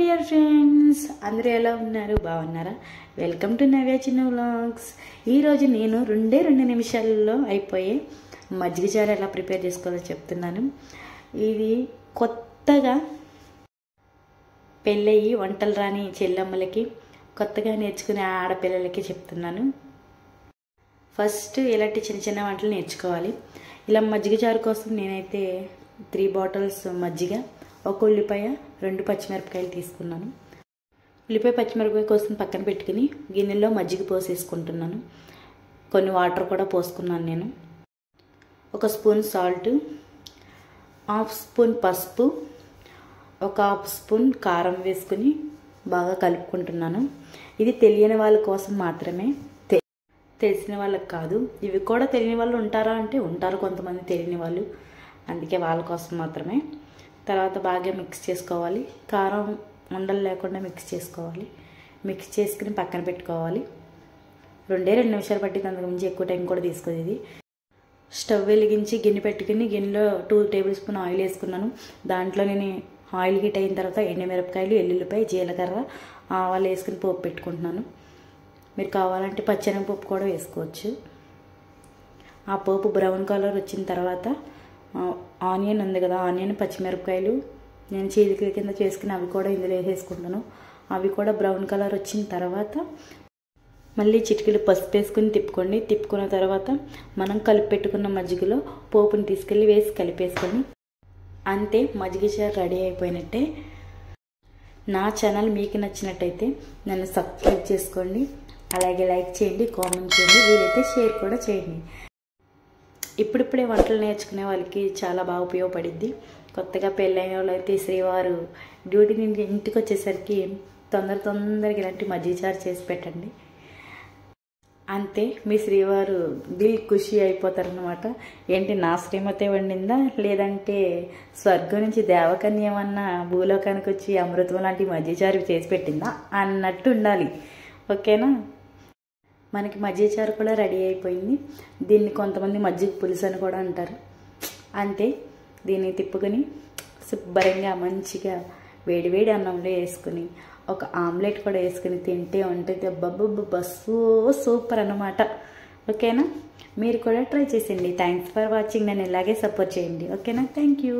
Dear friends, అందరూ ఎలా ఉన్నారు? బాగున్నారా? వెల్కమ్ టు నవ్య చిన్న వ్లాగ్స్. ఈరోజు నేను రెండు నిమిషాల్లో అయిపోయే మజ్జిగ చారు ఎలా ప్రిపేర్ చేసుకోవాలో చెప్తున్నాను. ఇది కొత్తగా పెళ్ళయి వంటలు రాని చెల్లమ్మలకి, కొత్తగా నేర్చుకునే ఆడపిల్లలకి చెప్తున్నాను. ఫస్ట్ ఇలాంటి చిన్న చిన్న వంటలు నేర్చుకోవాలి. ఇలా మజ్జిగ చారు కోసం నేనైతే 3 బాటిల్స్ మజ్జిగ, 1 ఉల్లిపాయ, 2 పచ్చిమిరపకాయలు తీసుకున్నాను. ఉల్లిపాయ పచ్చిమిరపకాయ కోసం పక్కన పెట్టుకుని గిన్నెలో మజ్జిగ పోసేసుకుంటున్నాను. కొన్ని వాటర్ కూడా పోసుకున్నాను నేను. 1 స్పూన్ సాల్ట్, 1/2 స్పూన్ పసుపు, 1/2 స్పూన్ కారం వేసుకుని బాగా కలుపుకుంటున్నాను. ఇది తెలియని వాళ్ళ కోసం మాత్రమే, తెలిసిన వాళ్ళకి కాదు. ఇవి కూడా తెలియని వాళ్ళు ఉంటారా అంటే ఉంటారు, కొంతమంది తెలియని వాళ్ళు, అందుకే వాళ్ళ కోసం మాత్రమే. తర్వాత బాగా మిక్స్ చేసుకోవాలి. కారం ఉండలు లేకుండా మిక్స్ చేసుకోవాలి. మిక్స్ చేసుకుని పక్కన పెట్టుకోవాలి. 2 నిమిషాలు పట్టింది, అంతకుమించి ఎక్కువ టైం కూడా తీసుకోదు ఇది. స్టవ్ వెలిగించి గిన్నె పెట్టుకుని గిన్నెలో 2 టేబుల్ స్పూన్ ఆయిల్ వేసుకున్నాను. దాంట్లో నేను ఆయిల్ హీట్ అయిన తర్వాత ఎండుమిరపకాయలు, ఎల్లుల్లిపాయ, జీలకర్ర, ఆవాలు వేసుకుని పోపు పెట్టుకుంటున్నాను. మీరు కావాలంటే పచ్చెనగపప్పు కూడా వేసుకోవచ్చు. ఆ పోపు బ్రౌన్ కలర్ వచ్చిన తర్వాత ఆనియన్ ఉంది కదా, ఆనియన్, పచ్చిమిరపకాయలు నేను చీలికల కింద చేసుకుని అవి కూడా ఇందులో వేసేసుకుంటాను. అవి కూడా బ్రౌన్ కలర్ వచ్చిన తర్వాత మళ్ళీ చిటికెలు పసుపు వేసుకుని తిప్పుకోండి. తిప్పుకున్న తర్వాత మనం కలిపి పెట్టుకున్న మజ్జిగలో పోపుని తీసుకెళ్ళి వేసి కలిపేసుకొని అంతే, మజ్జిగ చారు రెడీ అయిపోయినట్టే. నా ఛానల్ మీకు నచ్చినట్టయితే నన్ను సబ్స్క్రైబ్ చేసుకోండి, అలాగే లైక్ చేయండి, కామెంట్ చేయండి, వీలైతే షేర్ కూడా చేయండి. ఇప్పుడిప్పుడే వంటలు నేర్చుకునే వాళ్ళకి చాలా బాగా ఉపయోగపడిద్ది. కొత్తగా పెళ్ళైన వాళ్ళు అయితే శ్రీవారు డ్యూటీ నుండి ఇంటికి వచ్చేసరికి తొందరగా ఇలాంటి మజ్జిగ చారు చేసి పెట్టండి. అంతే, మీ శ్రీవారు దిల్ ఖుషి అయిపోతారనమాట. ఏంటి, నా శ్రీమతే వండిందా, లేదంటే స్వర్గం నుంచి దేవకన్య ఏమన్నా భూలోకానికి వచ్చి అమృతం లాంటి మజ్జిగ చారు చేసి పెట్టిందా అన్నట్టు ఉండాలి. ఓకేనా? మనకి మజ్జిగ చారు కూడా రెడీ అయిపోయింది. దీన్ని కొంతమంది మజ్జిగ పులుసు అని కూడా అంటారు. అంతే, దీన్ని తిప్పుకొని శుభ్రంగా మంచిగా వేడివేడి అన్నంలో వేసుకుని ఒక ఆమ్లెట్ కూడా వేసుకుని తింటే ఉంటుంది అబ్బబ్బబ్బ, సూపర్ అన్నమాట. ఓకేనా? మీరు కూడా ట్రై చేసేయండి. Thanks for watching. నన్ను ఇలాగే సపోర్ట్ చేయండి. ఓకేనా? Thank you.